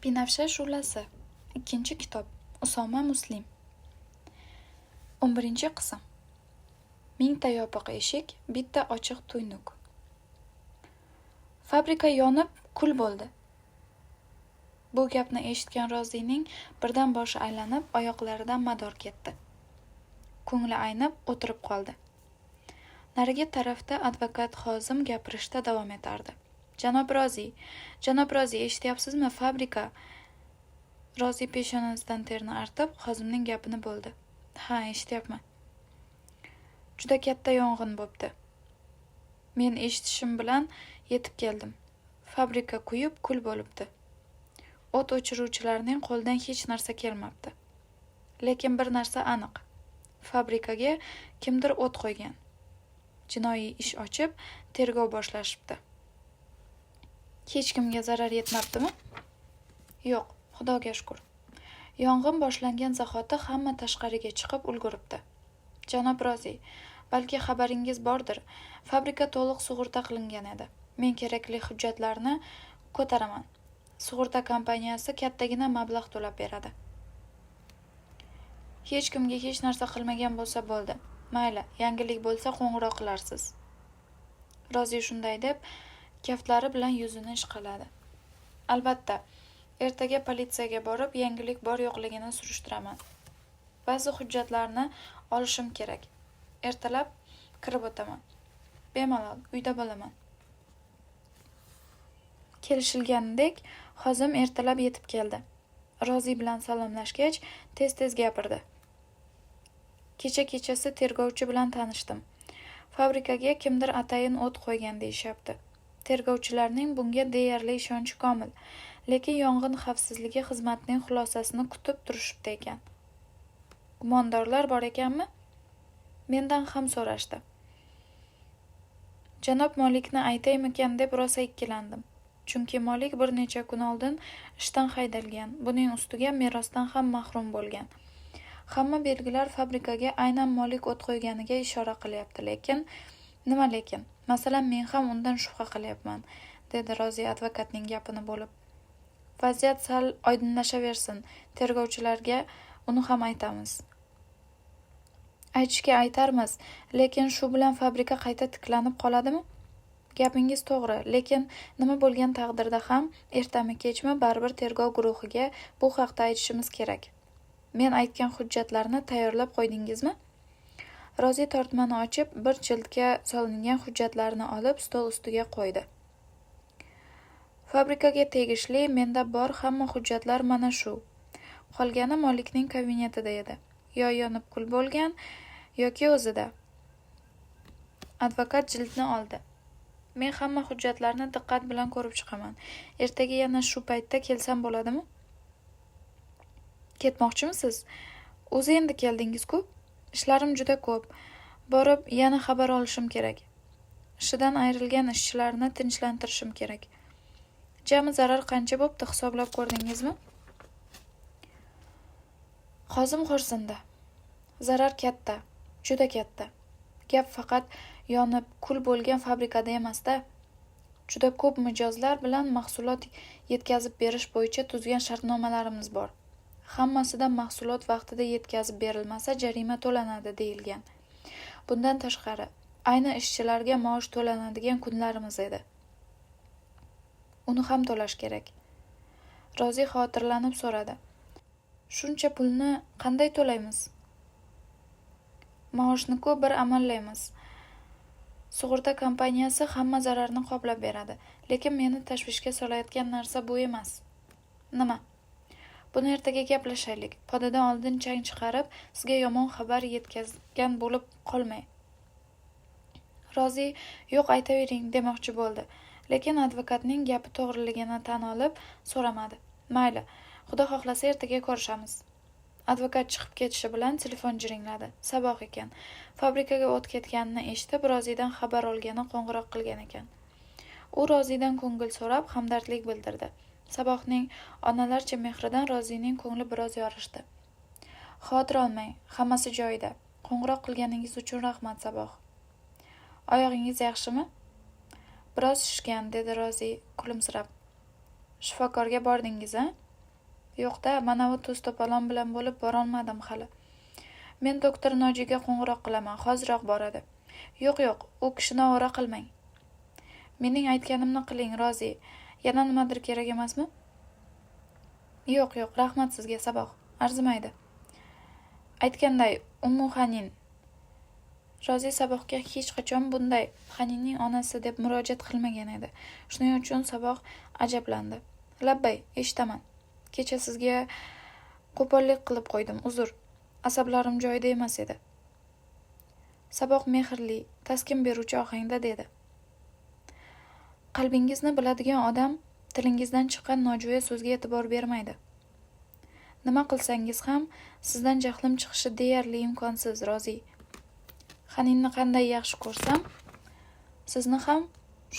Binafsha shu'lasi. Ikkinchi kitob. Usoma Muslim. 11-qism. Mingta yopiq eshik, bitta ochiq tuynuk. Fabrika yonib, kul bo'ldi. Bu gapni eshitgan Rozining birdan boshi aylanib, oyoqlaridan mador ketdi. Ko'ngli aynib, o'tirib qoldi. Narigi tarafda advokat Xozim gapirishda davom etardi. Janob Rozi, eshityapsizmi? Fabrika. Rozi peshonasidan terni artib, Xozimning gapini bo'ldi. Ha, eshityapman. Juda katta yong'in bo'pti. Men eshitishim bilan yetib keldim. Fabrika kuyib, kul bo'libdi. O't o'chiruvchilarning qo'ldan hech narsa kelmabdi. Lekin bir narsa aniq. Fabrikaga kimdir o't qo'ygan. Jinoiy ish ochib, tergov boshlashibdi. Hech kimga zarar yetmabdimi? Yo'q, Xudoga shukr. Yong'in boshlangan zahoti hamma tashqariga chiqib ulguribdi. Janob Rozi, balki xabaringiz bordir, fabrika to'liq sug'urta qilingan edi. Men kerakli hujjatlarni ko'taraman. Sug'urta kompaniyasi kattagina mablag' to'lab beradi. Hech kimga hech narsa qilmagan bo'lsa bo'ldi. Mayli, yangilik bo'lsa qo'ng'iroq qilarsiz. Rozi shunday deb kaftlari bilan yuzini ishqaladi. Albatta, ertaga politsiyaga borib, yangilik bor yo'qligini surishtiraman. Ba'zi hujjatlarni olishim kerak. Ertalab kirib o'taman. Bemalol uyda bo'laman. Kelishilganidek, Xozim ertalab yetib keldi. Rozi bilan salomlashgach, tez-tez gapirdi. Kechasi tergovchi bilan tanishdim. Fabrikaga kimdir atayin o't qo'ygan deyishyapti. Tergovchilarning bunga deyarli ishonchi komil, lekin yong'in xavfsizligi xizmatining xulosasini kutib turishibdi ekan. Gumondorlar bor ekanmi? Mendan ham so'rashdi. Janob Molikni aytaymikan deb rosa ikkilandim. Chunki Molik bir necha kun oldin ishdan haydalgan. Buning ustiga merosdan ham mahrum bo'lgan. Hamma belgilar fabrikaga aynan Molik o't qo'yganiga ishora qilyapti, lekin nima lekin? Masalan, men ham undan shubha qilyapman, dedi Rozi advokatning gapini bo'lib. Vaziyat sal oydinlashaversin, tergovchilarga uni ham aytamiz. Aytishga aytarmiz, lekin shu bilan fabrika qayta tiklanib qoladimi? Gapingiz to'g'ri, lekin nima bo'lgan taqdirda ham ertami kechmi baribir tergov guruhiga bu haqda aytishimiz kerak. Men aytgan hujjatlarni tayyorlab qo'ydingizmi? Rozi tortmani ochib, bir jildga solingan hujjatlarni olib stol ustiga qo'ydi. Fabrikaga tegishli menda bor hamma hujjatlar mana shu. Qolgani Molikning kabinetida edi. Yo yonib kul bo'lgan, yoki o'zida. Advokat jildni oldi. Men hamma hujjatlarni diqqat bilan ko'rib chiqaman. Ertaga yana shu paytda kelsam bo'ladimi? Ketmoqchimisiz? O'zi endi keldingiz-ku? Ishlarim juda ko'p. Borib yana xabar olishim kerak. Ishidan ayrilgan ishchilarni tinchlantirishim kerak. Jami zarar qancha bo'pti, hisoblab ko'rdingizmi? Xozim xo'rsindi. Zarar katta, juda katta. Gap faqat yonib kul bo'lgan fabrikada emas-da. Juda ko'p mijozlar bilan mahsulot yetkazib berish bo'yicha tuzgan shartnomalarimiz bor. Hammasida mahsulot vaqtida yetkazib berilmasa jarima to'lanadi deyilgan. Bundan tashqari, ayni ishchilarga maosh to'lanadigan kunlarimiz edi. Uni ham to'lash kerak. Rozi xotirlanib so'radi. Shuncha pulni qanday to'laymiz? Maoshni-ku bir amallaymiz. Sug'urta kompaniyasi hamma zararni qoplab beradi, lekin meni tashvishga solayotgan narsa bu emas. Nima? Buni ertaga gaplashaylik. Podadan oldin chang chiqarib, sizga yomon xabar yetkazgan bo'lib qolmay. Rozi yo'q aytavering demoqchi bo'ldi, lekin advokatning gapi to'g'riligini tan olib so'ramadi. Mayli, Xudo xohlasa ertaga ko'rishamiz. Advokat chiqib ketishi bilan telefon jiringladi. Saboq ekan. Fabrikaga o't ketganini eshitib, Rozidan xabar olgani qo'ng'iroq qilgan ekan. U Rozidan ko'ngil so'rab, hamdardlik bildirdi. Saboqning onalarcha mehridan Rozining ko'ngli biroz yorishdi. Xavotir olmang, hammasi joyida. Qo'ng'iroq qilganingiz uchun rahmat, Saboq. Oyog'ingiz yaxshimi? Biroz shishgan, dedi Rozi kulimsirab. Shifokorga bordingiz-a? Yo'qda, manavi to'stopalon bilan bo'lib borolmadim hali. Men doktor Nojiga qo'ng'iroq qilaman, hoziroq boradi. Yo'q, u kishini ovora qilmang. Mening aytganimni qiling, Rozi. Yana nimadir kerak emasmi? Yo'q, rahmat sizga, Saboq. Arzimaydi. Aytganday, Ummu Hanin. Rozi Saboqqa hech qachon bunday Haninning onasi deb murojaat qilmagan edi. Shuning uchun Saboq ajablandi. Labbay, eshitaman. Kecha sizga qo'pollik qilib qo'ydim, uzr. Asablarim joyida emas edi. Saboq mehrli, taskin beruvchi ohangda dedi. Qalbingizni biladigan odam tilingizdan chiqqan nojo'ya so'zga e'tibor bermaydi. Nima qilsangiz ham sizdan jahlim chiqishi deyarli imkonsiz, Rozi. Haninni qanday yaxshi ko'rsam, sizni ham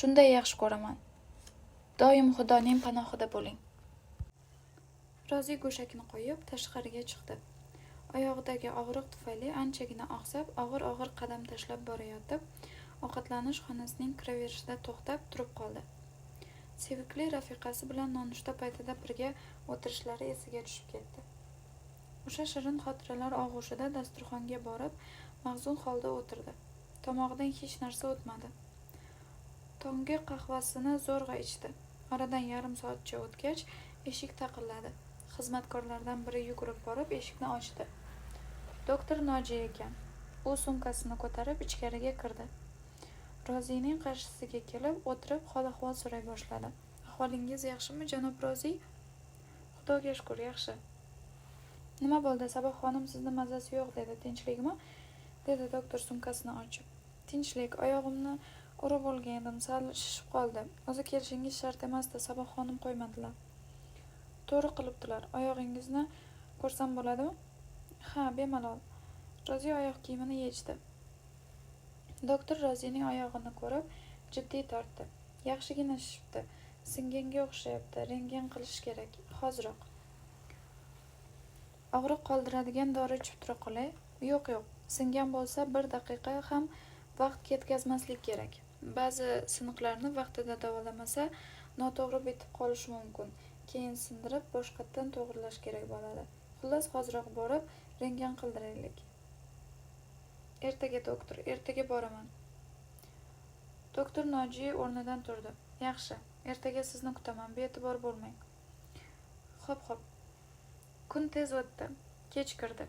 shunday yaxshi ko'raman. Doim Xudoning panohida bo'ling. Rozi go'shakni qo'yib tashqariga chiqdi. Oyog'idagi og'riq tufayli anchagina oqsab, og'ir qadam tashlab borayotib, ovqatlanish xonasining kiraverishida to'xtab turib qoldi. Sevikli rafiqasi bilan nonushta paytida birga o'tirishlari esiga tushib ketdi. O'sha shirin xotiralar og'ushida dasturxonga borib, mahzun holda o'tirdi. Tomog'idan hech narsa o'tmadi. Tonggi qahvasini zo'rg'a ichdi. Oradan yarim soatcha o'tgach, eshik taqilladi. Xizmatkorlardan biri yugurib borib eshikni ochdi. Doktor Noji ekan. U sumkasini ko'tarib ichkariga kirdi. Rozining qarshisiga kelib o'tirib hol-ahvol so'ray boshladi. Ahvolingiz yaxshimi, janob Rozi? Xudoga shukr, yaxshi. Nima bo'ldi, Saboq xonim sizni mazasi yo'q dedi. Tinchlikmi? Dedi doktor sumkasini ochib. Tinchlik, oyog'imni urib olgan edim, sal shishib qoldi. O'zi kelishingiz shart emasdi, Saboq xonim qo'ymadilar. To'g'ri qilibdilar. Oyog'ingizni ko'rsam bo'ladimi? Ha, bemalol. Rozi oyoq kiyimini yechdi. Doktor Rozining oyog'ini ko'rib, jiddiy tortdi. Yaxshigina shishibdi. Singanga o'xshayapti. Rentgen qilish kerak. Hoziroq. Og'riq qoldiradigan dori ichib tura qolay? Yo'q. Singan bo'lsa 1 daqiqa ham vaqt ketkazmaslik kerak. Ba'zi siniqlarni vaqtida davolamasa, noto'g'ri bitib qolishi mumkin. Keyin sindirib, boshqatdan to'g'rilash kerak bo'ladi. Xullas, hoziroq borib, rentgen qildiraylik. Ertaga doktor, ertaga boraman. Doktor Noji o'rnidan turdi. Yaxshi, ertaga sizni kutaman, bee'tibor bo'lmang. Xo'p. Kun tez o'tdi. Kech kirdi.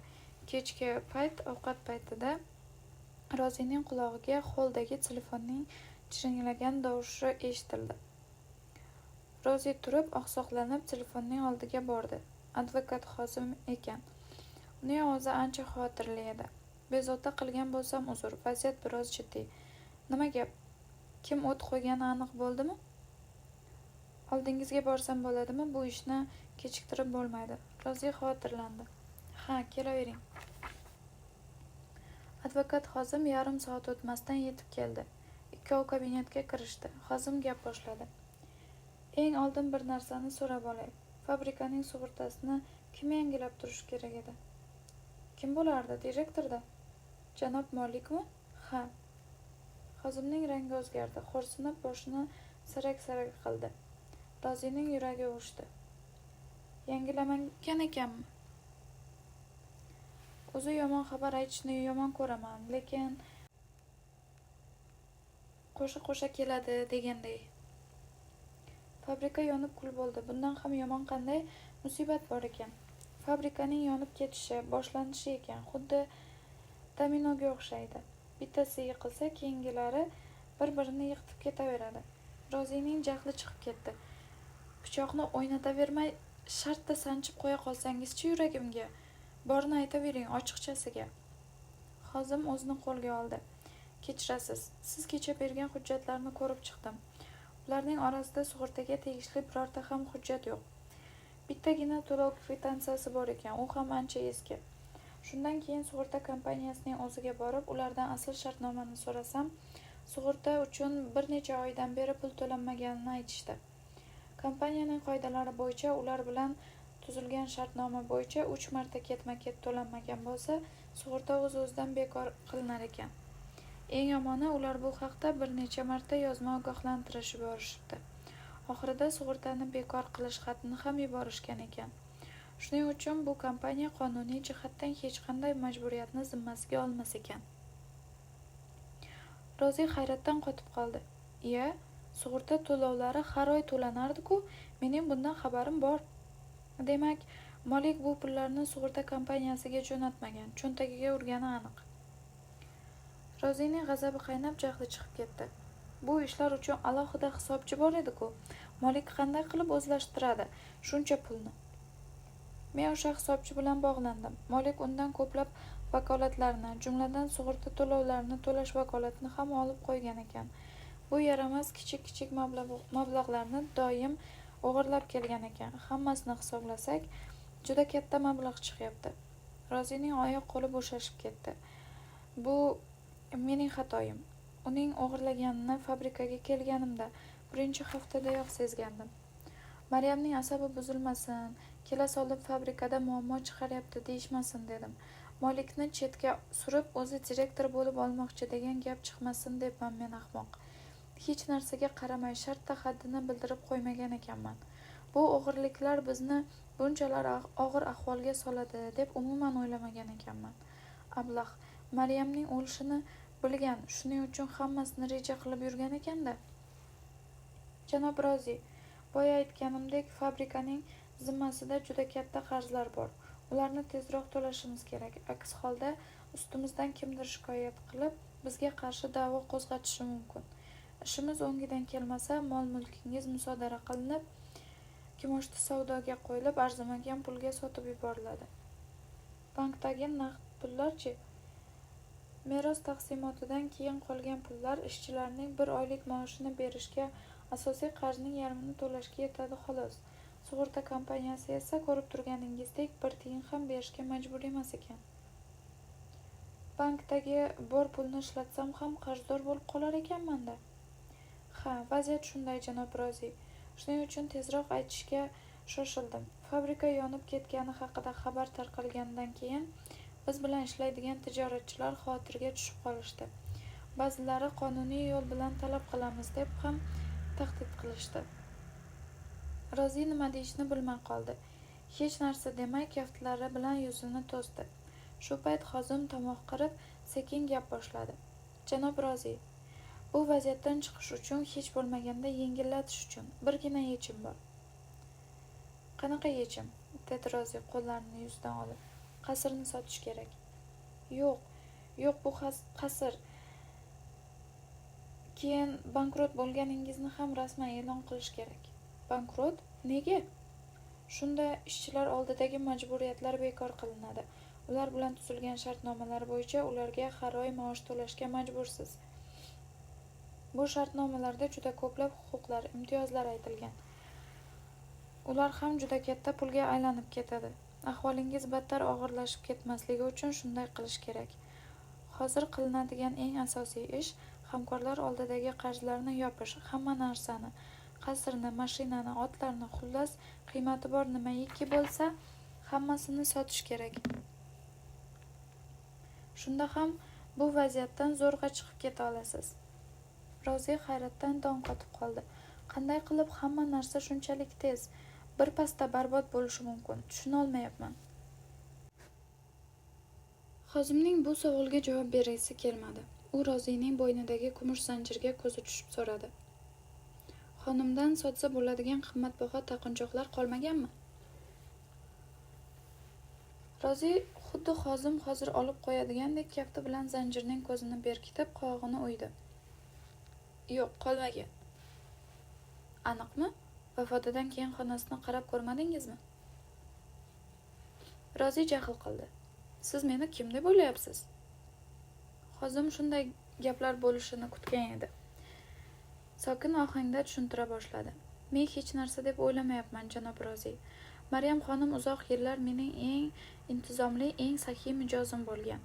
Kechki payt ovqat paytida Rozining qulog'iga xoldagi telefonning chiringlagan tovushi eshitildi. Rozi turib, oqsoqlanib telefonning oldiga bordi. Advokat Xozim ekan. Uning ovozi ancha xavotirli edi. Bezovta qilgan bo'lsam uzr, vaziyat biroz jiddiy. Nima gap? Kim o't qo'ygani aniq bo'ldimi? Oldingizga borsam bo'ladimi? Bu ishni kechiktirib bo'lmaydi. Rozi xavotirlandi. Ha, kelavering. Advokat Xozim yarim soat o'tmasdan yetib keldi. Ikkov kabinetga kirishdi. Xozim gap boshladi. Eng oldin bir narsani so'rab olay. Fabrikaning sug'urtasini kim yangilab turishi kerak edi? Kim bo'lardi? Direktorda? Janob Molikmi? Ha. Xozimning rangi o'zgardi. Xo'rsinib boshini sarak-sarak qildi. Rozining yuragi uvushdi. Yangilamagan ekanmi? O'zi yomon xabar aytishni yomon ko'raman, lekin qo'sha keladi deganday. Fabrika yonib kul bo'ldi. Bundan ham yomon qanday musibat bor ekan? Fabrikaning yonib ketishi, boshlanishi ekan, xuddi dominoga o'xshaydi. Bittasi yiqilsa, keyingilari bir-birini yiqitib ketaveradi. Rozining jahli chiqib ketdi. Pichoqni o'ynatavermay, shartta sanchib qo'ya qolsangizchi yuragimga. Borni aytavering ochiqchasiga. Xozim o'zini qo'lga oldi. Kechirasiz, siz kecha bergan hujjatlarni ko'rib chiqdim. Ularning orasida sug'urtaga tegishli birorta ham hujjat yo'q. Bittagina to'lov kvitantsiyasi bor ekan, u ham ancha eski. Shundan keyin sug'urta kompaniyasining o'ziga borib, ulardan asl shartnomani so'rasam, sug'urta uchun bir necha oydan beri pul to'lanmaganini aytishdi. Kompaniyaning qoidalari bo'yicha ular bilan tuzilgan shartnoma bo'yicha 3 marta ketma-ket to'lanmagan bo'lsa, sug'urta o'z-o'zidan bekor qilinar ekan. Eng yomoni, ular bu haqda bir necha marta yozma ogohlantirishib yuborishibdi. Oxirida sug'urtani bekor qilish xatini ham yuborishgan ekan. Shuning uchun bu kompaniya qonuniy jihatdan hech qanday majburiyatni zimmasiga olmas ekan. Rozi hayratdan qotib qoldi. Iya, sug'urta to'lovlari har oy to'lanardi-ku, mening bundan xabarim bor. Demak, Malik bu pullarni sug'urta kompaniyasiga jo'natmagan, cho'ntagiga urgani aniq. Rozining g'azabi qaynab, jahli chiqib ketdi. Bu ishlar uchun alohida hisobchi bor edi-ku. Malik qanday qilib o'zlashtiradi shuncha pulni? Men o'sha hisobchi bilan bog'landim. Malik undan ko'plab vakolatlarni, jumladan sug'urta to'lovlarini to'lash vakolatini ham olib qo'ygan ekan. Bu yaramas kichik mablag'larni doim o'g'irlab kelgan ekan. Hammasini hisoblasak, juda katta mablag' chiqyapti. Rozining oyoq-qo'li bo'shashib ketdi. Bu mening xatoyim. Uning o'g'irlaganini fabrikaga kelganimda birinchi haftadayoq sezgandim. Maryamning asabi buzilmasin, kela solib fabrikada muammo chiqaryapti deyishmasin dedim. Malikni chetga surib o'zi direktor bo'lib olmoqchi degan gap chiqmasin debman men ahmoq. Hech narsaga qaramay shartta haddini bildirib qo'ymagan ekanman. Bu o'g'irliklar bizni bunchalar og'ir ahvolga soladi deb umuman o'ylamagan ekanman. Ablah Maryamning o'lishini bilgan, shuning uchun hammasini reja qilib yurgan ekanda. Janob Rozi, boya aytganimdek, fabrikaning zimmasida juda katta qarzlar bor. Ularni tezroq to'lashimiz kerak. Aks holda ustimizdan kimdir shikoyat qilib, bizga qarshi da'vo qo'zg'atishi mumkin. Ishimiz o'ngidan kelmasa, mol-mulkingiz musodara qilinib, kimoshdi savdoga qo'yilib, arzimagan pulga sotib yuboriladi. Bankdagi naqd pullarchi? Meros taqsimotidan keyin qolgan pullar ishchilarning bir oylik maoshini berishga, asosiy qarzning yarmini to'lashga yetadi xolos. Sug'urta kompaniyasi esa ko'rib turganingizdek bir tiyin ham berishga majbur emas ekan. Bankdagi bor pulni ishlatsam ham qarzdor bo'lib qolar ekanman-da. Ha, vaziyat shunday, janob Rozi. Shuning uchun tezroq aytishga shoshildim. Fabrika yonib ketgani haqida xabar tarqalgandan keyin biz bilan ishlaydigan tijoratchilar xavotirga tushib qolishdi. Ba'zilari qonuniy yo'l bilan talab qilamiz deb ham tahdid qilishdi. Rozi nima deyishni bilmay qoldi. Hech narsa demay kaftlari bilan yuzini to'sdi. Shu payt Xozim tomoq qirib, sekin gap boshladi. Janob Rozi, bu vaziyatdan chiqish uchun, hech bo'lmaganda yengillatish uchun birgina yechim bor. Qanaqa yechim? Dedi Rozi qo'llarini yuzidan olib. Qasrni sotish kerak. Yo'q, bu qasr. Keyin bankrot bo'lganingizni ham rasman e'lon qilish kerak. Bankrot? Nega? Shunda ishchilar oldidagi majburiyatlar bekor qilinadi. Ular bilan tuzilgan shartnomalar bo'yicha ularga har oy maosh to'lashga majbursiz. Bu shartnomalarda juda ko'plab huquqlar, imtiyozlar aytilgan. Ular ham juda katta pulga aylanib ketadi. Ahvolingiz battar og'irlashib ketmasligi uchun shunday qilish kerak. Hozir qilinadigan eng asosiy ish hamkorlar oldidagi qarzlarni yopish, hamma narsani, qasrni, mashinani, otlarni, xullas qiymati bor nimaiki bo'lsa, hammasini sotish kerak. Shunda ham bu vaziyatdan zo'rg'a chiqib keta olasiz. Rozi hayratdan dong qotib qoldi. Qanday qilib hamma narsa shunchalik tez, bir pasda barbod bo'lishi mumkin? Tushuna olmayapman. Xozimning bu savolga javob bergisi kelmadi. U Rozining bo'ynidagi kumush zanjirga ko'zi tushib so'radi. Xonimdan sotsa bo'ladigan qimmatbaho taqinchoqlar qolmaganmi? Rozi xuddi Xozim hozir olib qo'yadigandek kafti bilan zanjirning ko'zini berkitib, qog'ini o'ydi. Yo'q, qolmagan. Aniqmi? Vafotidan keyin xonasini qarab ko'rmadingizmi? Rozi jahl qildi. Siz meni kim deb o'ylayapsiz? Xozim shunday gaplar bo'lishini kutgan edi. Sokin ohangda tushuntira boshladi. Men hech narsa deb o'ylamayapman, janob Rozi. Maryam xonim uzoq yillar mening eng intizomli, eng saxiy mijozim bo'lgan.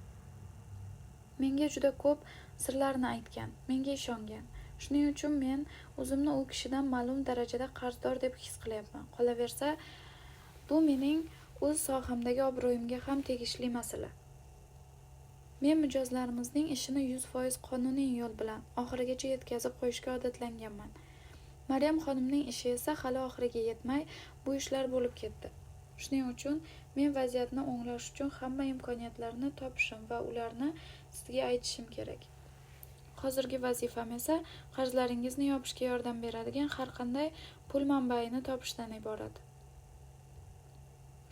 Menga juda ko'p sirlarni aytgan, menga ishongan. Shuning uchun men o'zimni u kishidan ma'lum darajada qarzdor deb his qilyapman. Qolaversa, bu mening o'z sohamdagi obro'yimga ham tegishli masala. Men mijozlarimizning ishini 100% qonuniy yo'l bilan oxirigacha yetkazib qo'yishga odatlanganman. Maryam xonimning ishi esa hali oxiriga yetmay bu ishlar bo'lib ketdi. Shuning uchun men vaziyatni o'nglash uchun hamma imkoniyatlarni topishim va ularni sizga aytishim kerak. Hozirgi vazifam esa qarzlaringizni yopishga yordam beradigan har qanday pul manbaini topishdan iborat.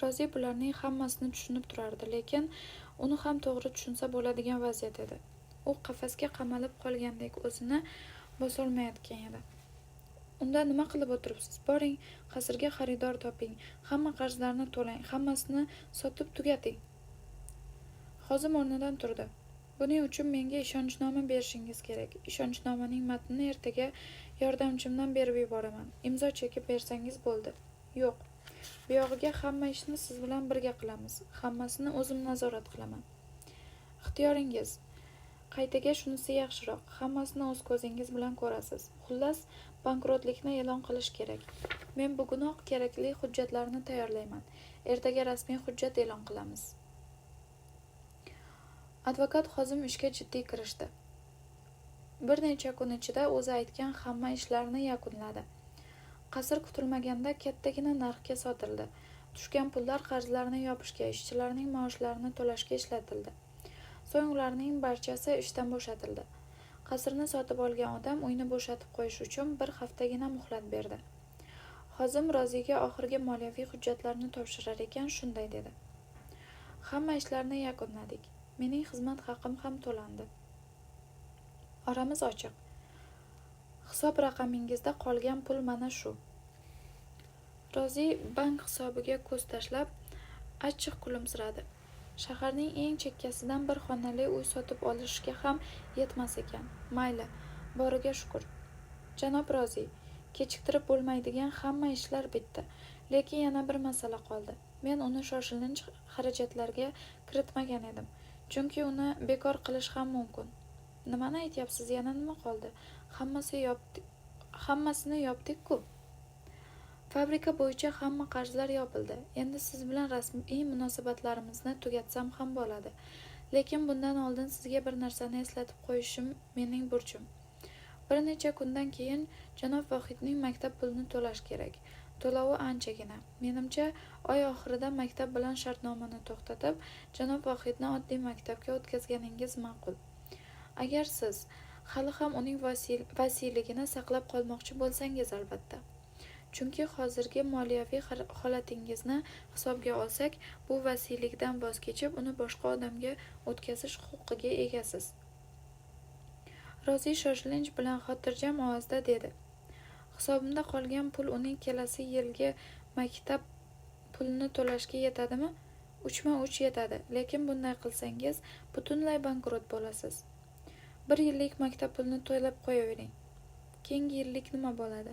Rozi bularning hammasini tushunib turardi, lekin uni ham to'g'ri tushunsa bo'ladigan vaziyat edi. U qafasga qamalib qolgandek o'zini bosolmayotgan edi. Unda nima qilib o'tiribsiz? Boring, qasrga xaridor toping, hamma qarzlarni to'lang, hammasini sotib tugating. Hozim o'rnidan turdi. Buning uchun menga ishonchnoma berishingiz kerak. Ishonchnomaning matnini ertaga yordamchimdan berib yuboraman. Imzo chekib bersangiz bo'ldi. Yo'q. Buyog'iga hamma ishni siz bilan birga qilamiz. Hammasini o'zim nazorat qilaman. Ixtiyoringiz. Qaytaga shunisi yaxshiroq. Hammasini o'z ko'zingiz bilan ko'rasiz. Xullas, bankrotlikni e'lon qilish kerak. Men bugunoq kerakli hujjatlarni tayyorlayman. Ertaga rasmiy hujjat e'lon qilamiz. Advokat Hozim ishga jiddiy kirishdi. Bir necha kun ichida o'zi aytgan hamma ishlarni yakunladi. Qasr kutilmaganda kattagina narxga sotildi. Tushgan pullar qarzlarni yopishga, ishchilarning maoshlarini to'lashga ishlatildi. So'ng ularning barchasi ishdan bo'shatildi. Qasrni sotib olgan odam uyni bo'shatib qo'yish uchun bir haftagina muhlat berdi. Hozim Roziga oxirgi moliyaviy hujjatlarni topshirar ekan shunday dedi. Hamma ishlarni yakunladik. Mening xizmat haqim ham to'landi. Oramiz ochiq. Hisob raqamingizda qolgan pul mana shu. Rozi bank hisobiga ko'z tashlab achchiq kulimsiradi. Shaharning eng chekkasidan bir xonali uy sotib olishga ham yetmas ekan. Mayli, boriga shukur. Janob Rozi, kechiktirib bo'lmaydigan hamma ishlar bitdi, lekin yana bir masala qoldi. Men uni shoshilinch xarajatlarga kiritmagan edim, chunki uni bekor qilish ham mumkin. Nimani aytyapsiz? Yana nima qoldi? Hammasini yopdik-ku. Fabrika bo'yicha hamma qarzlar yopildi. Endi siz bilan rasmiy munosabatlarimizni tugatsam ham bo'ladi. Lekin bundan oldin sizga bir narsani eslatib qo'yishim mening burchim. Bir necha kundan keyin janob Vohidning maktab pulini to'lash kerak. To'lovi anchagina. Menimcha, oy oxirida maktab bilan shartnomani to'xtatib, janob Vohidni oddiy maktabga o'tkazganingiz ma'qul. Agar siz hali ham uning vasiyligini saqlab qolmoqchi bo'lsangiz albatta. Chunki hozirgi moliyaviy holatingizni hisobga olsak, bu vasiylikdan voz kechib, uni boshqa odamga o'tkazish huquqiga egasiz. Rozi shoshilinch bilan xotirjam ovozda dedi. Hisobimda qolgan pul uning kelasi yilgi maktab pulini to'lashga yetadimi? 3/3 yetadi, lekin bunday qilsangiz butunlay bankrot bo'lasiz. 1 yillik maktab pulini to'lab qo'yavering. Keyingi yillik nima bo'ladi?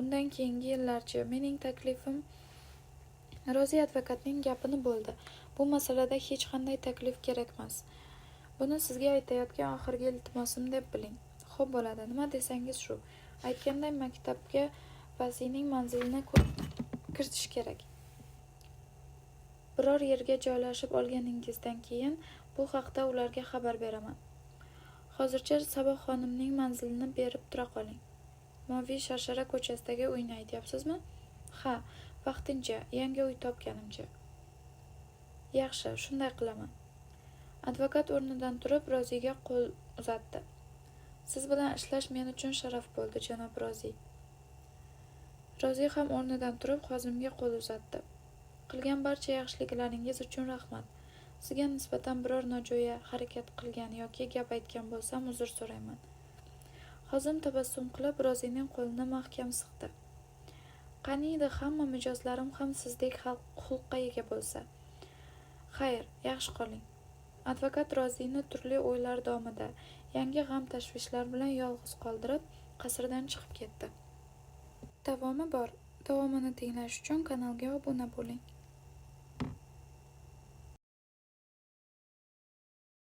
Undan keyingi yillarchi? Mening taklifim... Rozi advokatning gapini bo'ldi. Bu masalada hech qanday taklif kerakmas. Buni sizga aytayotgan oxirgi iltimosim deb biling. Xo'p bo'ladi, nima desangiz shu. Aytganday maktabga vasiyning manzilini kiritish kerak. Biror yerga joylashib olganingizdan keyin bu haqda ularga xabar beraman. Hozircha Saboh xonimning manzilini berib tura qoling. Moviy Sharshara ko'chasidagi uyni aytyapsizmi? Ha, vaqtincha, yangi uy topganimcha. Yaxshi, shunday qilaman. Advokat o'rnidan turib Roziga qo'l uzatdi. Siz bilan ishlash men uchun sharaf bo'ldi, janob Rozi. Rozi ham o'rnidan turib Hozimga qo'l uzatdi. Qilgan barcha yaxshiliklaringiz uchun rahmat. Sizga nisbatan biror nojo'ya harakat qilgan yoki gap aytgan bo'lsam uzr so'rayman. Hozim tabassum qilib Rozining qo'lini mahkam siqdi. Qaniydi hamma mijozlarim ham sizdek xulqqa ega bo'lsa. Xayr, yaxshi qoling. Advokat Rozini turli o'ylar domida, yangi g'am-tashvishlar bilan yolg'iz qoldirib, qasrdan chiqib ketdi. Davomi bor. Davomini tinglash uchun kanalga obuna bo'ling.